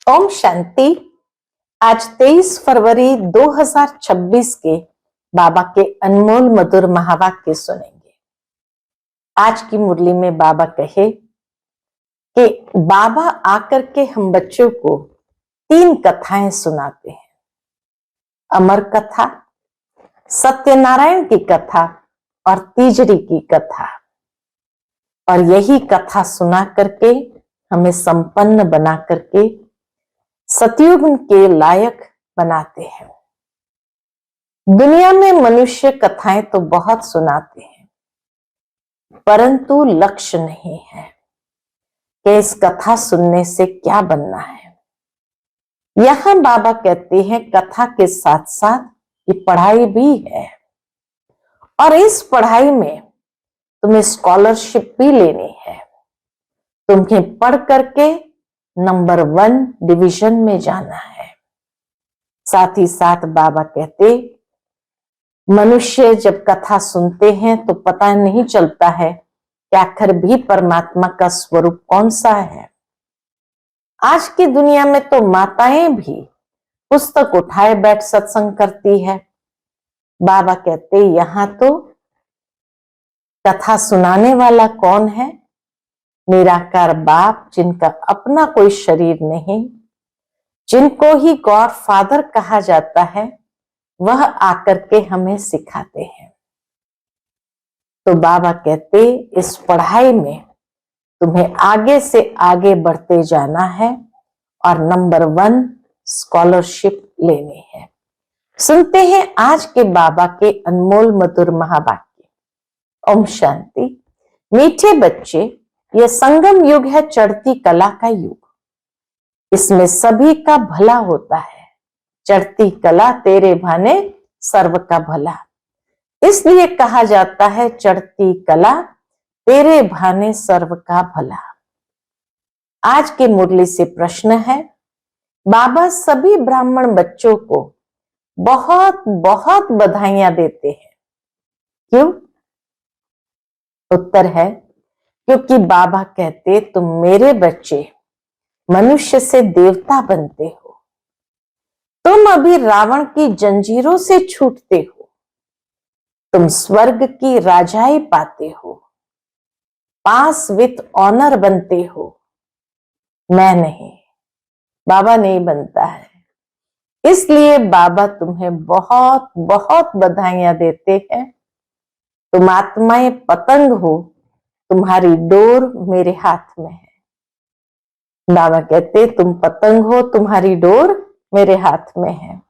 ओम शांति। आज 23 फरवरी 2026 के बाबा के अनमोल मधुर महावाक्य सुनेंगे। आज की मुरली में बाबा कहे कि बाबा आकर के हम बच्चों को 3 कथाएं सुनाते हैं। अमर कथा, सत्यनारायण की कथा और तीजरी की कथा। और यही कथा सुना करके हमें संपन्न बना करके सतयुग के लायक बनाते हैं। दुनिया में मनुष्य कथाएं तो बहुत सुनाते हैं, परंतु लक्ष्य नहीं है कि इस कथा सुनने से क्या बनना है। यहां बाबा कहते हैं कथा के साथ साथ ये पढ़ाई भी है, और इस पढ़ाई में तुम्हें स्कॉलरशिप भी लेनी है। तुम्हें पढ़ करके नंबर 1 डिवीजन में जाना है। साथ ही साथ बाबा कहते मनुष्य जब कथा सुनते हैं तो पता नहीं चलता है कि आखिर भी परमात्मा का स्वरूप कौन सा है। आज की दुनिया में तो माताएं भी पुस्तक उठाए बैठ सत्संग करती है। बाबा कहते यहां तो कथा सुनाने वाला कौन है? निराकार बाप, जिनका अपना कोई शरीर नहीं, जिनको ही गॉड फादर कहा जाता है, वह आकर के हमें सिखाते हैं। तो बाबा कहते इस पढ़ाई में तुम्हें आगे से आगे बढ़ते जाना है और नंबर 1 स्कॉलरशिप लेनी है। सुनते हैं आज के बाबा के अनमोल मधुर महावाक्य। ओम शांति। मीठे बच्चे, यह संगम युग है, चढ़ती कला का युग। इसमें सभी का भला होता है। चढ़ती कला तेरे भाने सर्व का भला। इसलिए कहा जाता है चढ़ती कला तेरे भाने सर्व का भला। आज के मुरली से प्रश्न है, बाबा सभी ब्राह्मण बच्चों को बहुत बहुत बधाइयां देते हैं, क्यों? उत्तर है क्योंकि बाबा कहते तुम मेरे बच्चे मनुष्य से देवता बनते हो। तुम अभी रावण की जंजीरों से छूटते हो। तुम स्वर्ग की राजाई पाते हो, पास विथ ऑनर बनते हो। मैं नहीं, बाबा नहीं बनता है। इसलिए बाबा तुम्हें बहुत बहुत बधाइयां देते हैं। तुम आत्माएं पतंग हो, तुम्हारी डोर मेरे हाथ में है। बाबा कहते तुम पतंग हो, तुम्हारी डोर मेरे हाथ में है।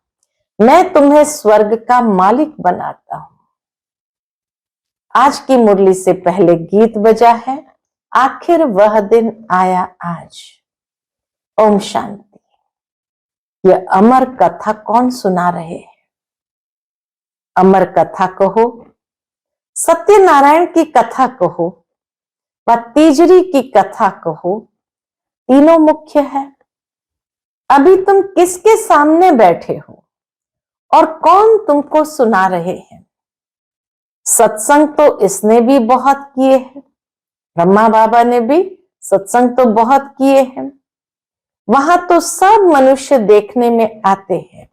मैं तुम्हें स्वर्ग का मालिक बनाता हूं। आज की मुरली से पहले गीत बजा है, आखिर वह दिन आया आज। ओम शांति। यह अमर कथा कौन सुना रहे हैं? अमर कथा कहो, सत्यनारायण की कथा कहो, व तीजरी की कथा कहो, तीनों मुख्य है। अभी तुम किसके सामने बैठे हो और कौन तुमको सुना रहे हैं? सत्संग तो इसने भी बहुत किए हैं, ब्रह्मा बाबा ने भी सत्संग तो बहुत किए हैं। वहां तो सब मनुष्य देखने में आते हैं।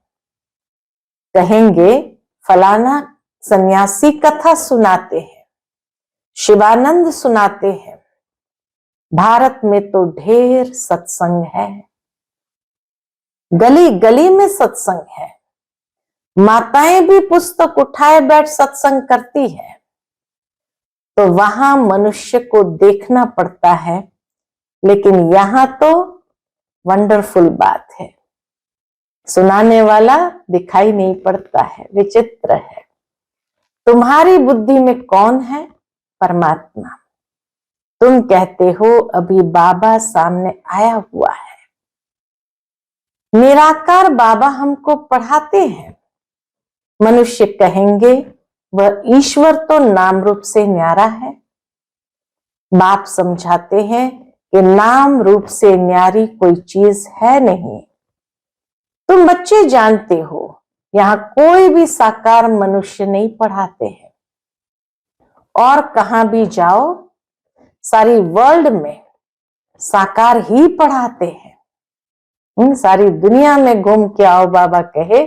कहेंगे फलाना सन्यासी कथा सुनाते हैं, शिवानंद सुनाते हैं। भारत में तो ढेर सत्संग है, गली गली में सत्संग है। माताएं भी पुस्तक उठाए बैठ सत्संग करती है। तो वहां मनुष्य को देखना पड़ता है, लेकिन यहां तो वंडरफुल बात है, सुनाने वाला दिखाई नहीं पड़ता है। विचित्र है। तुम्हारी बुद्धि में कौन है? परमात्मा। तुम कहते हो अभी बाबा सामने आया हुआ है। निराकार बाबा हमको पढ़ाते हैं। मनुष्य कहेंगे वह ईश्वर तो नाम रूप से न्यारा है। बाप समझाते हैं कि नाम रूप से न्यारी कोई चीज है नहीं। तुम बच्चे जानते हो यहां कोई भी साकार मनुष्य नहीं पढ़ाते हैं, और कहां भी जाओ सारी वर्ल्ड में साकार ही पढ़ाते हैं। सारी दुनिया में घूम के आओ बाबा कहे,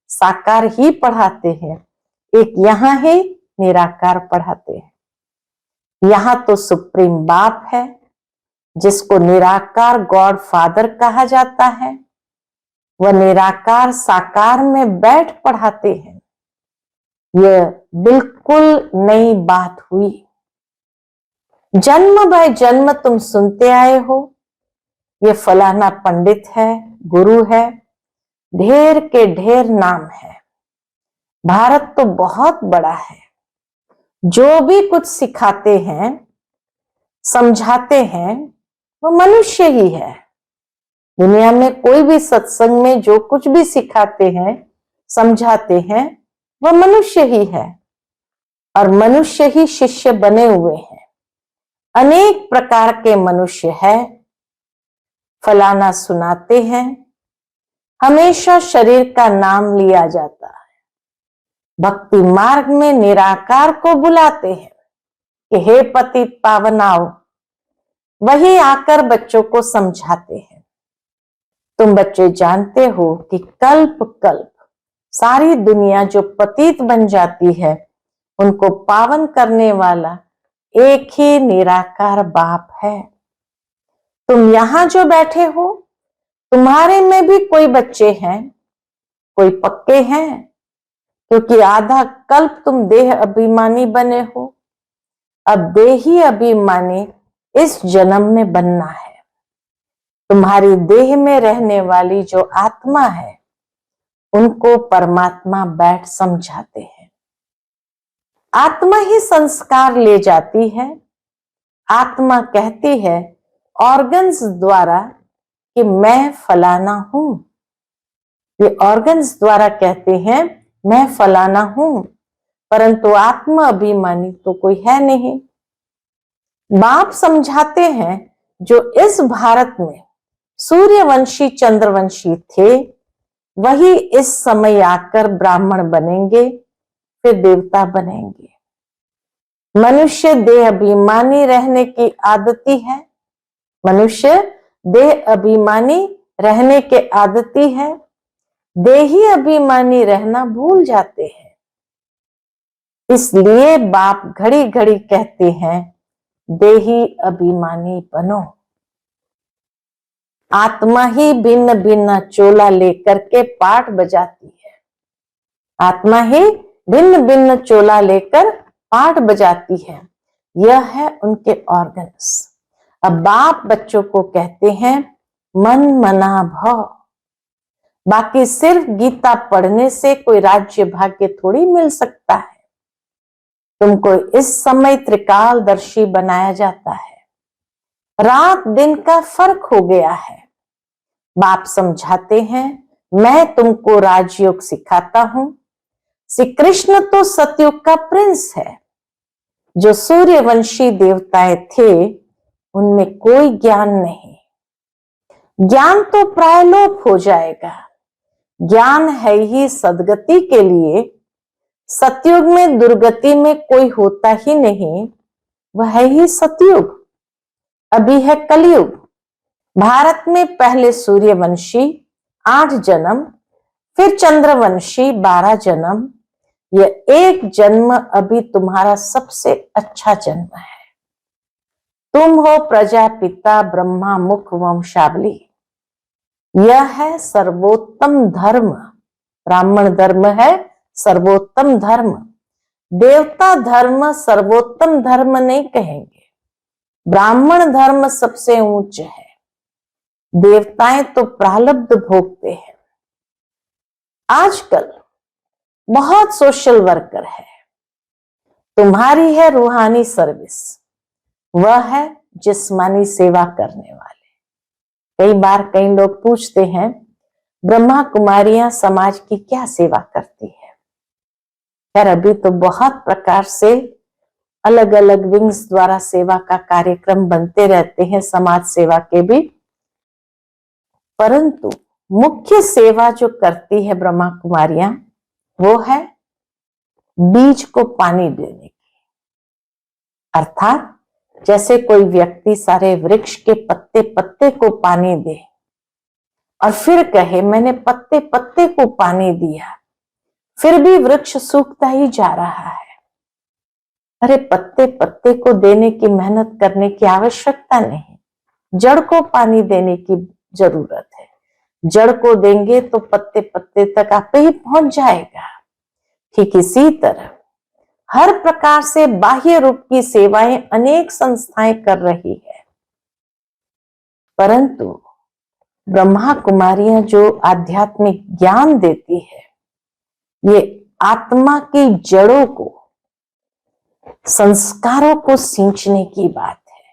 साकार ही पढ़ाते हैं, एक यहाँ ही निराकार पढ़ाते हैं। यहाँ तो सुप्रीम बाप है जिसको निराकार गॉड फादर कहा जाता है, वह निराकार साकार में बैठ पढ़ाते हैं। यह बिल्कुल नई बात हुई। जन्म बाय जन्म तुम सुनते आए हो, ये फलाना पंडित है, गुरु है, ढेर के ढेर नाम है। भारत तो बहुत बड़ा है, जो भी कुछ सिखाते हैं, समझाते हैं, वो मनुष्य ही है। दुनिया में कोई भी सत्संग में जो कुछ भी सिखाते हैं, समझाते हैं, वह मनुष्य ही है और मनुष्य ही शिष्य बने हुए हैं। अनेक प्रकार के मनुष्य है, फलाना सुनाते हैं, हमेशा शरीर का नाम लिया जाता है। भक्ति मार्ग में निराकार को बुलाते हैं कि हे पतित पावनाओ, वही आकर बच्चों को समझाते हैं। तुम बच्चे जानते हो कि कल्प कल्प सारी दुनिया जो पतित बन जाती है, उनको पावन करने वाला एक ही निराकार बाप है। तुम यहां जो बैठे हो, तुम्हारे में भी कोई बच्चे हैं, कोई पक्के हैं, क्योंकि आधा कल्प तुम देह अभिमानी बने हो। अब देही अभिमानी इस जन्म में बनना है। तुम्हारी देह में रहने वाली जो आत्मा है, उनको परमात्मा बैठ समझाते हैं। आत्मा ही संस्कार ले जाती है। आत्मा कहती है ऑर्गन्स द्वारा कि मैं फलाना हूं। ये ऑर्गन्स द्वारा कहते हैं मैं फलाना हूं, परंतु आत्मा अभिमानी तो कोई है नहीं। बाप समझाते हैं जो इस भारत में सूर्यवंशी चंद्रवंशी थे, वही इस समय आकर ब्राह्मण बनेंगे, फिर देवता बनेंगे। मनुष्य देह अभिमानी रहने की आदती है, मनुष्य देह अभिमानी रहने के आदती है, देही अभिमानी रहना भूल जाते हैं। इसलिए बाप घड़ी घड़ी कहते हैं देही अभिमानी बनो। आत्मा ही भिन्न भिन्न चोला लेकर के पाठ बजाती है। आत्मा ही भिन्न भिन्न चोला लेकर पाठ बजाती है। यह है उनके ऑर्गन्स। अब बाप बच्चों को कहते हैं मन मना भव। बाकी सिर्फ गीता पढ़ने से कोई राज्य भाग्य थोड़ी मिल सकता है। तुमको इस समय त्रिकालदर्शी बनाया जाता है। रात दिन का फर्क हो गया है। बाप समझाते हैं मैं तुमको राजयोग सिखाता हूं। श्री कृष्ण तो सतयुग का प्रिंस है। जो सूर्यवंशी देवताएं थे, उनमें कोई ज्ञान नहीं। ज्ञान तो प्रायलोप हो जाएगा। ज्ञान है ही सदगति के लिए। सतयुग में दुर्गति में कोई होता ही नहीं, वह है ही सतयुग। अभी है कलयुग। भारत में पहले सूर्यवंशी 8 जन्म, फिर चंद्रवंशी 12 जन्म। यह एक जन्म अभी तुम्हारा सबसे अच्छा जन्म है। तुम हो प्रजापिता ब्रह्मा मुख वंशावली। यह है सर्वोत्तम धर्म। ब्राह्मण धर्म है सर्वोत्तम धर्म। देवता धर्म सर्वोत्तम धर्म नहीं कहेंगे। ब्राह्मण धर्म सबसे ऊंच है। देवताएं तो प्रारब्ध भोगते हैं। आजकल बहुत सोशल वर्कर है। तुम्हारी है रूहानी सर्विस, वह है जिस्मानी सेवा करने वाले। कई बार कई लोग पूछते हैं ब्रह्मा कुमारियां समाज की क्या सेवा करती है। यार अभी तो बहुत प्रकार से अलग अलग विंग्स द्वारा सेवा का कार्यक्रम बनते रहते हैं, समाज सेवा के भी। परंतु मुख्य सेवा जो करती है ब्रह्मा कुमारियां, वो है बीज को पानी देने की। अर्थात जैसे कोई व्यक्ति सारे वृक्ष के पत्ते पत्ते को पानी दे, और फिर कहे मैंने पत्ते पत्ते को पानी दिया, फिर भी वृक्ष सूखता ही जा रहा है। अरे पत्ते पत्ते को देने की मेहनत करने की आवश्यकता नहीं, जड़ को पानी देने की जरूरत है। जड़ को देंगे तो पत्ते पत्ते तक आपे ही पहुंच जाएगा। ठीक इसी तरह हर प्रकार से बाह्य रूप की सेवाएं अनेक संस्थाएं कर रही है, परंतु ब्रह्मा कुमारियां जो आध्यात्मिक ज्ञान देती है, ये आत्मा की जड़ों को, संस्कारों को सींचने की बात है।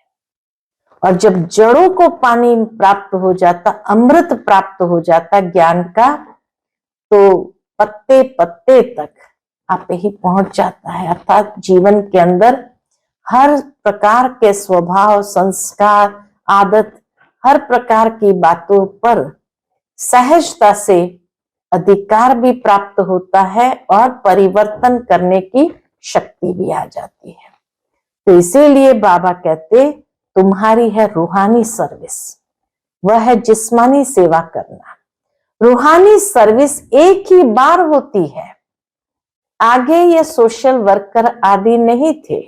और जब जड़ों को पानी प्राप्त हो जाता, अमृत प्राप्त हो जाता ज्ञान का, तो पत्ते पत्ते तक आप ही पहुंच जाता है। अर्थात जीवन के अंदर हर प्रकार के स्वभाव, संस्कार, आदत, हर प्रकार की बातों पर सहजता से अधिकार भी प्राप्त होता है और परिवर्तन करने की शक्ति भी आ जाती है। तो इसीलिए बाबा कहते तुम्हारी है रूहानी सर्विस, वह है जिस्मानी सेवा करना। रूहानी सर्विस एक ही बार होती है। आगे ये सोशल वर्कर आदि नहीं थे,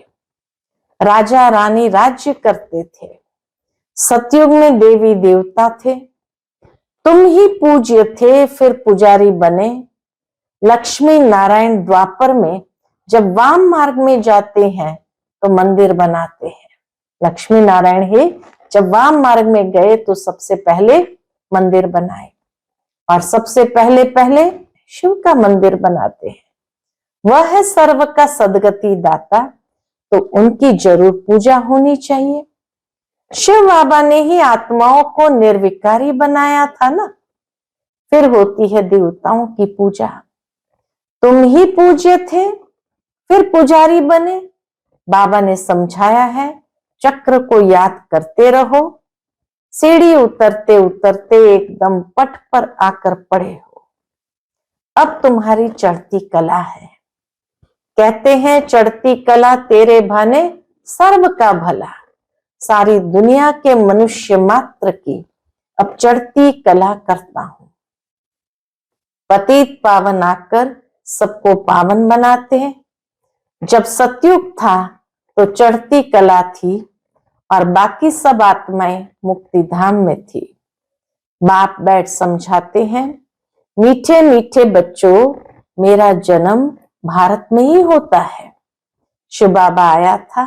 राजा रानी राज्य करते थे, सतयुग में देवी देवता थे, तुम ही पूज्य थे फिर पुजारी बने। लक्ष्मी नारायण द्वापर में जब वाम मार्ग में जाते हैं तो मंदिर बनाते हैं। लक्ष्मी नारायण ही जब वाम मार्ग में गए तो सबसे पहले मंदिर बनाए और सबसे पहले पहले शिव का मंदिर बनाते हैं। वह है सर्व का सदगति दाता, तो उनकी जरूर पूजा होनी चाहिए। शिव बाबा ने ही आत्माओं को निर्विकारी बनाया था ना, फिर होती है देवताओं की पूजा। तुम ही पूज्य थे फिर पुजारी बने। बाबा ने समझाया है चक्र को याद करते रहो, सीढ़ी उतरते उतरते एकदम पट पर आकर पड़े हो। अब तुम्हारी चढ़ती कला है। कहते हैं चढ़ती कला तेरे भाने सर्व का भला। सारी दुनिया के मनुष्य मात्र की अब चढ़ती कला करता हूं। पतित पावन आकर सबको पावन बनाते हैं। जब सतयुग था तो चढ़ती कला थी और बाकी सब आत्माएं मुक्ति धाम में थी। बाप बैठ समझाते हैं, मीठे मीठे बच्चों, मेरा जन्म भारत में ही होता है। शिव बाबा आया था,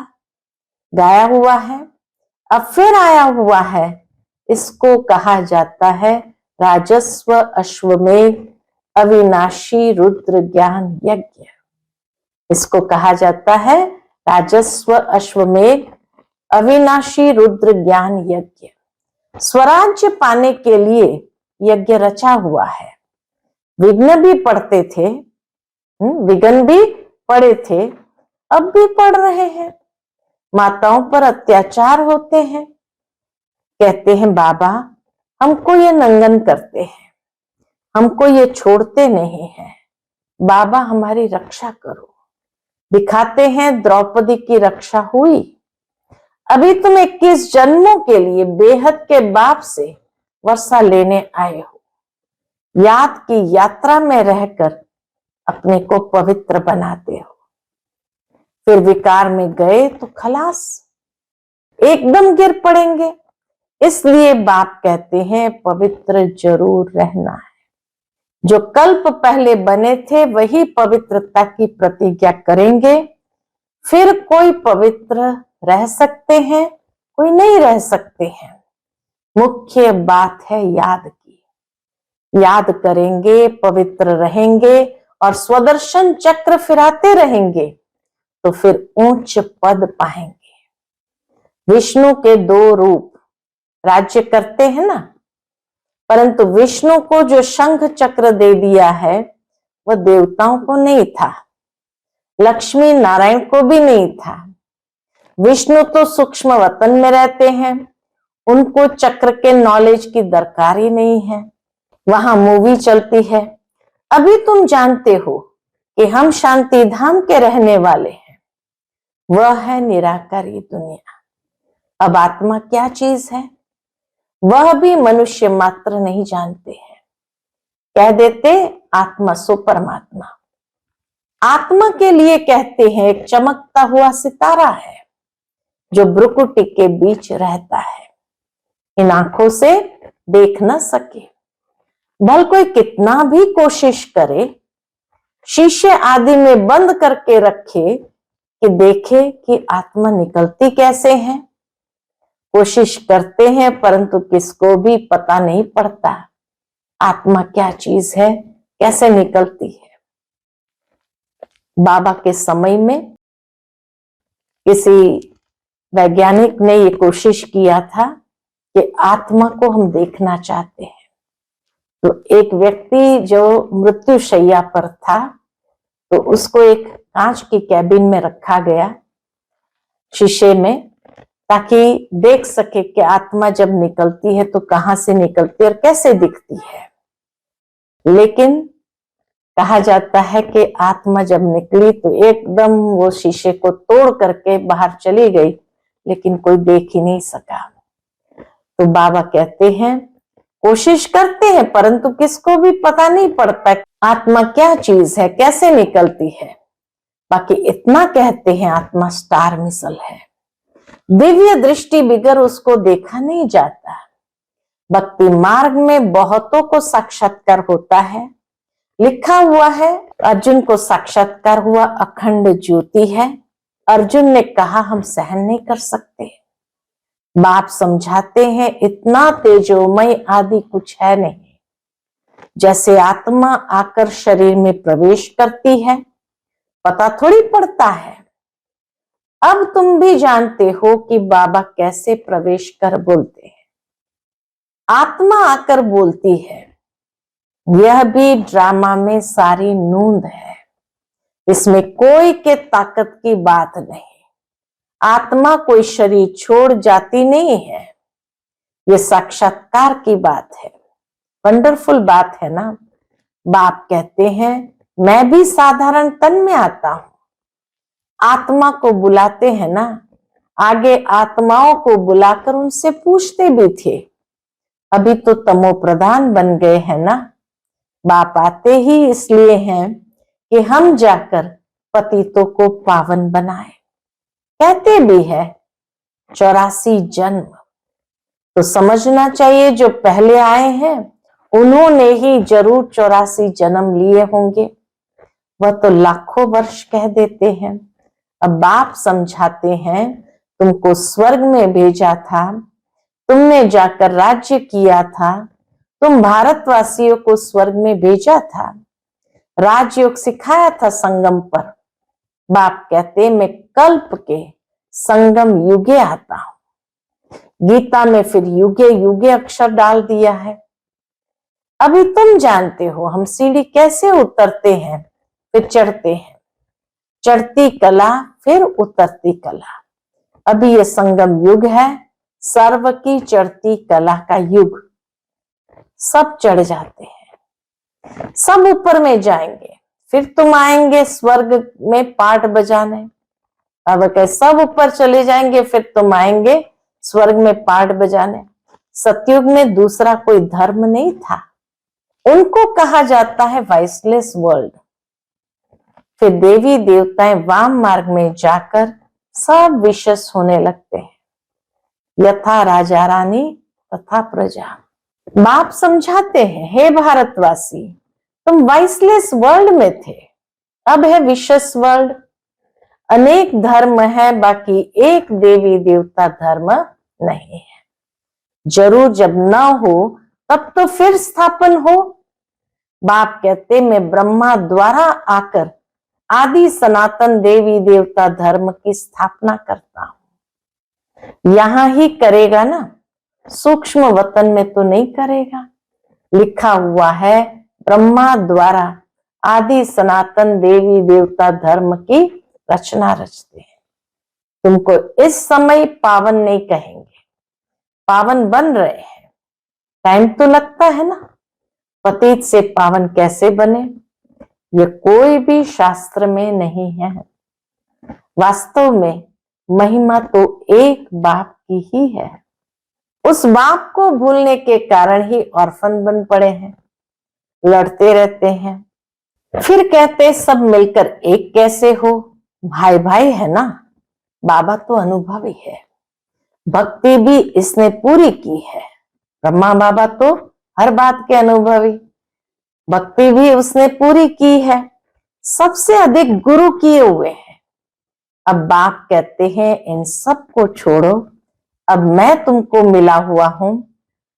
गाया हुआ है, अब फिर आया हुआ है। इसको कहा जाता है राजस्व अश्वमेध अविनाशी रुद्र ज्ञान यज्ञ। इसको कहा जाता है राजस्व अश्वमेध अविनाशी रुद्र ज्ञान यज्ञ। स्वराज्य पाने के लिए यज्ञ रचा हुआ है। विघ्न भी पढ़ते थे, विघ्न भी पड़े थे, अब भी पढ़ रहे हैं। माताओं पर अत्याचार होते हैं, कहते हैं बाबा हमको ये नंगन करते हैं, हमको ये छोड़ते नहीं है, बाबा हमारी रक्षा करो। दिखाते हैं द्रौपदी की रक्षा हुई। अभी तुम 21 जन्मों के लिए बेहद के बाप से वर्षा लेने आए हो। याद की यात्रा में रहकर अपने को पवित्र बनाते हो, फिर विकार में गए तो खलास, एकदम गिर पड़ेंगे। इसलिए बाप कहते हैं पवित्र जरूर रहना है। जो कल्प पहले बने थे वही पवित्रता की प्रतिज्ञा करेंगे। फिर कोई पवित्र रह सकते हैं, कोई नहीं रह सकते हैं। मुख्य बात है याद की। याद करेंगे, पवित्र रहेंगे और स्वदर्शन चक्र फिराते रहेंगे तो फिर ऊंच पद पाएंगे। विष्णु के 2 रूप राज्य करते हैं ना, परंतु विष्णु को जो शंख चक्र दे दिया है वह देवताओं को नहीं था, लक्ष्मी नारायण को भी नहीं था। विष्णु तो सूक्ष्म वतन में रहते हैं, उनको चक्र के नॉलेज की दरकार ही नहीं है। वहां मूवी चलती है। अभी तुम जानते हो कि हम शांति धाम के रहने वाले हैं, वह है निराकारी दुनिया। अब आत्मा क्या चीज है? वह भी मनुष्य मात्र नहीं जानते हैं। कह देते आत्मा सो परमात्मा। आत्मा के लिए कहते हैं एक चमकता हुआ सितारा है जो भ्रुकुटी के बीच रहता है, इन आंखों से देख न सके। भल कोई कितना भी कोशिश करे, शीशे आदि में बंद करके रखे कि देखे कि आत्मा निकलती कैसे है। कोशिश करते हैं परंतु किसको भी पता नहीं पड़ता आत्मा क्या चीज है, कैसे निकलती है। बाबा के समय में किसी वैज्ञानिक ने ये कोशिश किया था कि आत्मा को हम देखना चाहते हैं। तो एक व्यक्ति जो मृत्युशैया पर था, तो उसको एक कांच की कैबिन में रखा गया शीशे में, ताकि देख सके कि आत्मा जब निकलती है तो कहां से निकलती है और कैसे दिखती है। लेकिन कहा जाता है कि आत्मा जब निकली तो एकदम वो शीशे को तोड़ करके बाहर चली गई, लेकिन कोई देख ही नहीं सका। तो बाबा कहते हैं कोशिश करते हैं परंतु किसको भी पता नहीं पड़ता आत्मा क्या चीज है, कैसे निकलती है। बाकी इतना कहते हैं आत्मा स्टार मिसल है, दिव्य दृष्टि बिगर उसको देखा नहीं जाता। भक्ति मार्ग में बहुतों को साक्षात्कार होता है। लिखा हुआ है अर्जुन को साक्षात्कार हुआ अखंड ज्योति है। अर्जुन ने कहा हम सहन नहीं कर सकते। बाप समझाते हैं इतना तेजोमय आदि कुछ है नहीं। जैसे आत्मा आकर शरीर में प्रवेश करती है पता थोड़ी पड़ता है। अब तुम भी जानते हो कि बाबा कैसे प्रवेश कर बोलते हैं। आत्मा आकर बोलती है, यह भी ड्रामा में सारी नूंद है, इसमें कोई के ताकत की बात नहीं। आत्मा कोई शरीर छोड़ जाती नहीं है, ये साक्षात्कार की बात है। वंडरफुल बात है ना। बाप कहते हैं मैं भी साधारण तन में आता हूं। आत्मा को बुलाते हैं ना, आगे आत्माओं को बुलाकर उनसे पूछते भी थे। अभी तो तमो प्रधान बन गए हैं ना। बाप आते ही इसलिए हैं कि हम जाकर पतितों को पावन बनाए। कहते भी है 84 जन्म, तो समझना चाहिए जो पहले आए हैं उन्होंने ही जरूर 84 जन्म लिए होंगे। वह तो लाखों वर्ष कह देते हैं। अब बाप समझाते हैं तुमको स्वर्ग में भेजा था, तुमने जाकर राज्य किया था, तुम भारतवासियों को स्वर्ग में भेजा था, राजयोग सिखाया था संगम पर। बाप कहते मैं कल्प के संगम युगे आता हूं। गीता में फिर युगे युगे अक्षर डाल दिया है। अभी तुम जानते हो हम सीढ़ी कैसे उतरते हैं फिर चढ़ते हैं। चढ़ती कला फिर उतरती कला। अभी ये संगम युग है, सर्व की चढ़ती कला का युग। सब चढ़ जाते हैं, सब ऊपर में जाएंगे, फिर तुम आएंगे स्वर्ग में पाठ बजाने। अब कह सब ऊपर चले जाएंगे फिर तुम आएंगे स्वर्ग में पाठ बजाने। सतयुग में दूसरा कोई धर्म नहीं था, उनको कहा जाता है वाइसलेस वर्ल्ड। फिर देवी देवताएं वाम मार्ग में जाकर सब विशेष होने लगते हैं। यथा राजा रानी तथा प्रजा। बाप समझाते हैं हे भारतवासी तुम वाइसलेस वर्ल्ड में थे, अब है विशेष वर्ल्ड। अनेक धर्म है, बाकी एक देवी देवता धर्म नहीं है। जरूर जब न हो तब तो फिर स्थापन हो। बाप कहते मैं ब्रह्मा द्वारा आकर आदि सनातन देवी देवता धर्म की स्थापना करता हूं। यहां ही करेगा ना, सूक्ष्म वतन में तो नहीं करेगा। लिखा हुआ है ब्रह्मा द्वारा आदि सनातन देवी देवता धर्म की रचना रचते हैं। तुमको इस समय पावन नहीं कहेंगे, पावन बन रहे हैं। टाइम तो लगता है ना। पतित से पावन कैसे बने, ये कोई भी शास्त्र में नहीं है। वास्तव में महिमा तो एक बाप की ही है। उस बाप को भूलने के कारण ही ऑर्फन बन पड़े हैं, लड़ते रहते हैं। फिर कहते सब मिलकर एक कैसे हो, भाई भाई है ना। बाबा तो अनुभवी है, भक्ति भी इसने पूरी की है। ब्रह्मा बाबा तो हर बात के अनुभवी, भक्ति भी उसने पूरी की है, सबसे अधिक गुरु किए हुए हैं। अब बाप कहते हैं इन सब को छोड़ो, अब मैं तुमको मिला हुआ हूं,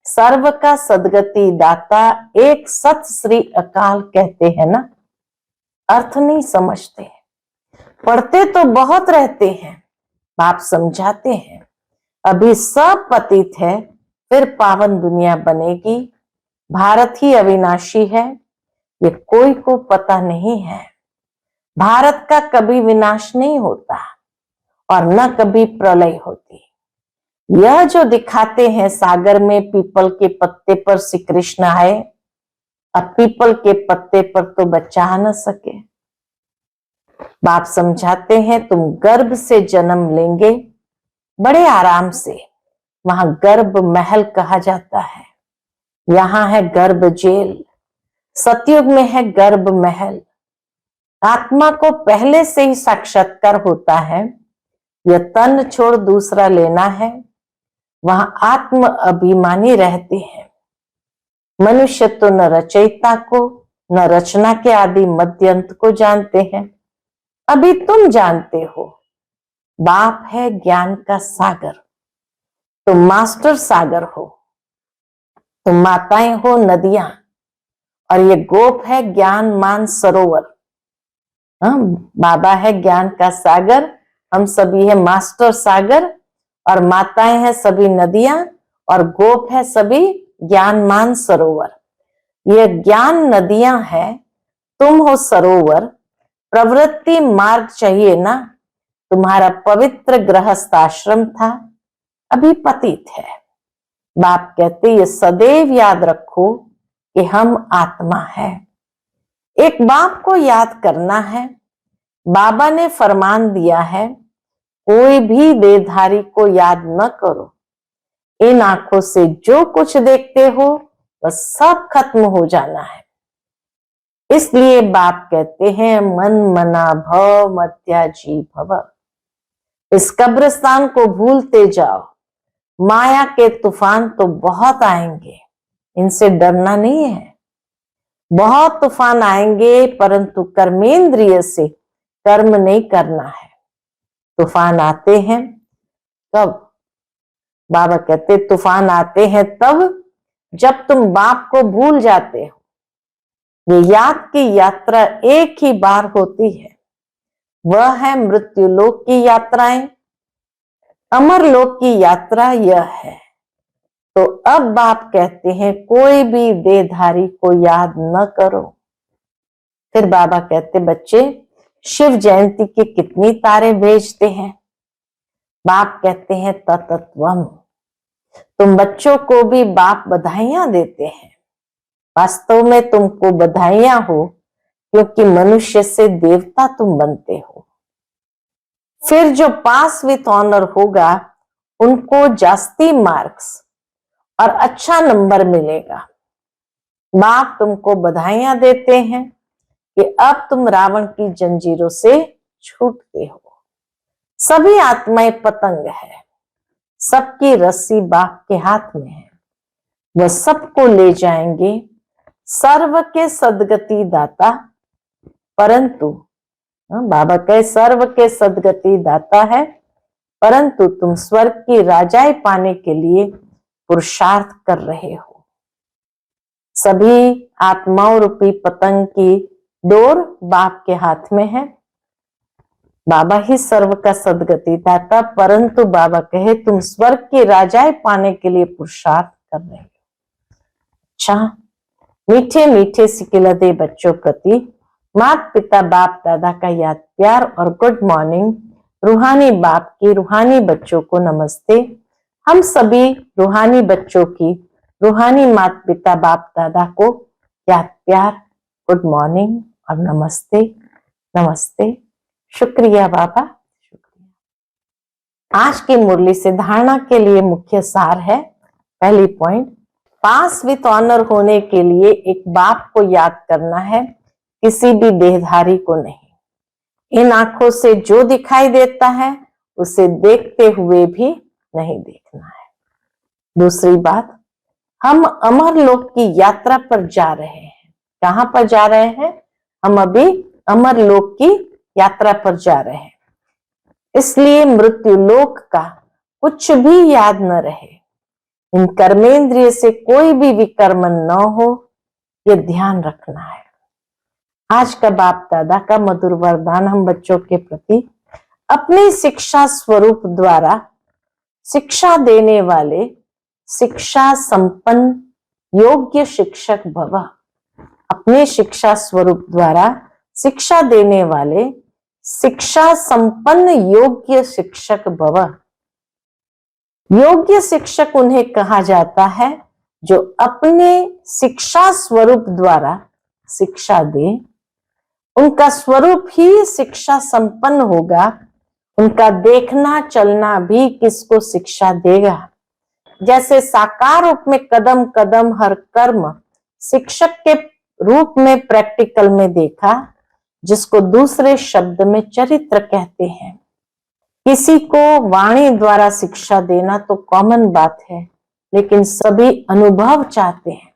सर्व का सदगति दाता, एक सत श्री अकाल कहते हैं ना। अर्थ नहीं समझते, पढ़ते तो बहुत रहते हैं। बाप समझाते हैं अभी सब पतित है, फिर पावन दुनिया बनेगी। भारत ही अविनाशी है, ये कोई को पता नहीं है। भारत का कभी विनाश नहीं होता और न कभी प्रलय होती। यह जो दिखाते हैं सागर में पीपल के पत्ते पर श्री कृष्ण आए, अब पीपल के पत्ते पर तो बचा न सके। बाप समझाते हैं तुम गर्भ से जन्म लेंगे, बड़े आराम से। वहां गर्भ महल कहा जाता है, यहाँ है गर्भ जेल। सतयुग में है गर्भ महल। आत्मा को पहले से ही साक्षात्कार होता है, यह तन छोड़ दूसरा लेना है। वहां आत्म अभिमानी रहते हैं। मनुष्य तो न रचयिता को न रचना के आदि मध्य अंत को जानते हैं। अभी तुम जानते हो, बाप है ज्ञान का सागर, तुम मास्टर सागर हो। तुम माताएं हो नदियां, और ये गोप है ज्ञान मान सरोवर। बाबा है ज्ञान का सागर, हम सभी है मास्टर सागर, और माताएं हैं सभी नदियां, और गोप है सभी ज्ञान मान सरोवर। ये ज्ञान नदियां हैं, तुम हो सरोवर। प्रवृत्ति मार्ग चाहिए ना, तुम्हारा पवित्र गृहस्थ आश्रम था, अभी पतित है। बाप कहते ये सदैव याद रखो कि हम आत्मा है। एक बाप को याद करना है। बाबा ने फरमान दिया है कोई भी देहधारी को याद न करो। इन आंखों से जो कुछ देखते हो वह सब खत्म हो जाना है। इसलिए बाप कहते हैं मन मना भव मत्याजी भव। इस कब्रिस्तान को भूलते जाओ। माया के तूफान तो बहुत आएंगे, इनसे डरना नहीं है। बहुत तूफान आएंगे, परंतु कर्मेंद्रिय से कर्म नहीं करना है। तूफान आते हैं कब? बाबा कहते तूफान आते हैं तब जब तुम बाप को भूल जाते हो। ये याद की यात्रा एक ही बार होती है, वह है मृत्यु लोक की यात्राएं। अमर लोक की यात्रा यह है। तो अब बाप कहते हैं कोई भी देहधारी को याद न करो। फिर बाबा कहते बच्चे शिव जयंती की कितनी तारे भेजते हैं? बाप कहते हैं ततत्वम। तुम बच्चों को भी बाप बधाइयां देते हैं। वास्तव में तुमको बधाइयां हो, क्योंकि मनुष्य से देवता तुम बनते हो। फिर जो पास विथ ऑनर होगा उनको जास्ती मार्क्स और अच्छा नंबर मिलेगा। बाप तुमको बधाइयां देते हैं कि अब तुम रावण की जंजीरों से छूटते हो। सभी आत्माएं पतंग है, सबकी रस्सी बाप के हाथ में है। वह सबको ले जाएंगे। सर्व के सदगति दाता, परंतु बाबा कहे सर्व के सदगति दाता है, परंतु तुम स्वर्ग की राजाई पाने के लिए पुरुषार्थ कर रहे हो। सभी आत्माओं रूपी पतंग की डोर बाप के हाथ में है। बाबा ही सर्व का सदगति दाता, परंतु बाबा कहे तुम स्वर्ग की राजाई पाने के लिए पुरुषार्थ कर रहे हो। अच्छा, मीठे मीठे सिकिलदे बच्चों प्रति माता पिता बाप दादा का याद प्यार और गुड मॉर्निंग। रूहानी बाप की रूहानी बच्चों को नमस्ते। हम सभी रूहानी बच्चों की रूहानी माता पिता बाप दादा को याद प्यार, गुड मॉर्निंग और नमस्ते। नमस्ते, शुक्रिया बाबा, शुक्रिया। आज की मुरली से धारणा के लिए मुख्य सार है पहली पॉइंट, पास विथ ऑनर होने के लिए एक बाप को याद करना है, किसी भी देहधारी को नहीं। इन आंखों से जो दिखाई देता है उसे देखते हुए भी नहीं देखना है। दूसरी बात, हम अमर लोक की यात्रा पर जा रहे हैं। कहां पर जा रहे हैं? हम अभी अमर लोक की यात्रा पर जा रहे हैं, इसलिए मृत्यु लोक का कुछ भी याद न रहे। इन कर्मेंद्रिय से कोई भी विकर्मण न हो, यह ध्यान रखना है। आज का बाप दादा का मधुर वरदान हम बच्चों के प्रति, अपनी शिक्षा स्वरूप द्वारा शिक्षा देने वाले शिक्षा संपन्न योग्य शिक्षक भव। अपने शिक्षा स्वरूप द्वारा शिक्षा देने वाले शिक्षा संपन्न योग्य शिक्षक भव। योग्य शिक्षक उन्हें कहा जाता है जो अपने शिक्षा स्वरूप द्वारा शिक्षा दे। उनका स्वरूप ही शिक्षा संपन्न होगा, उनका देखना चलना भी किसको शिक्षा देगा। जैसे साकार रूप में कदम कदम हर कर्म शिक्षक के रूप में प्रैक्टिकल में देखा, जिसको दूसरे शब्द में चरित्र कहते हैं। किसी को वाणी द्वारा शिक्षा देना तो कॉमन बात है, लेकिन सभी अनुभव चाहते हैं,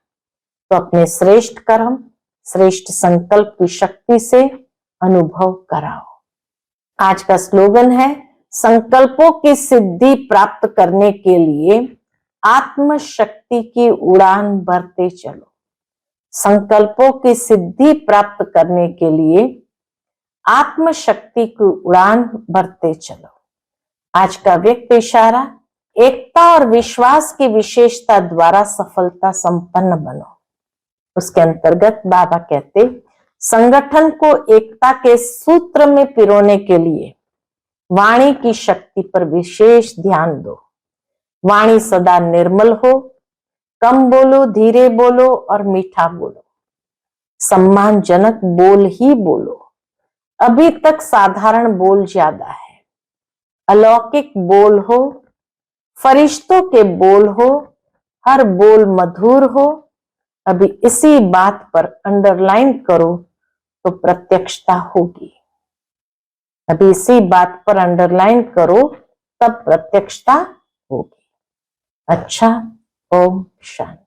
तो अपने श्रेष्ठ कर्म श्रेष्ठ संकल्प की शक्ति से अनुभव कराओ। आज का स्लोगन है, संकल्पों की सिद्धि प्राप्त करने के लिए आत्म शक्ति की उड़ान भरते चलो। संकल्पों की सिद्धि प्राप्त करने के लिए आत्म शक्ति की उड़ान भरते चलो। आज का व्यक्त इशारा, एकता और विश्वास की विशेषता द्वारा सफलता संपन्न बनो। उसके अंतर्गत बाबा कहते, संगठन को एकता के सूत्र में पिरोने के लिए वाणी की शक्ति पर विशेष ध्यान दो। वाणी सदा निर्मल हो, कम बोलो, धीरे बोलो और मीठा बोलो। सम्मानजनक बोल ही बोलो। अभी तक साधारण बोल ज्यादा है। अलौकिक बोल हो, फरिश्तों के बोल हो, हर बोल मधुर हो। अभी इसी बात पर अंडरलाइन करो तो प्रत्यक्षता होगी। अभी इसी बात पर अंडरलाइन करो तब प्रत्यक्षता होगी। अच्छा, ओम शांति।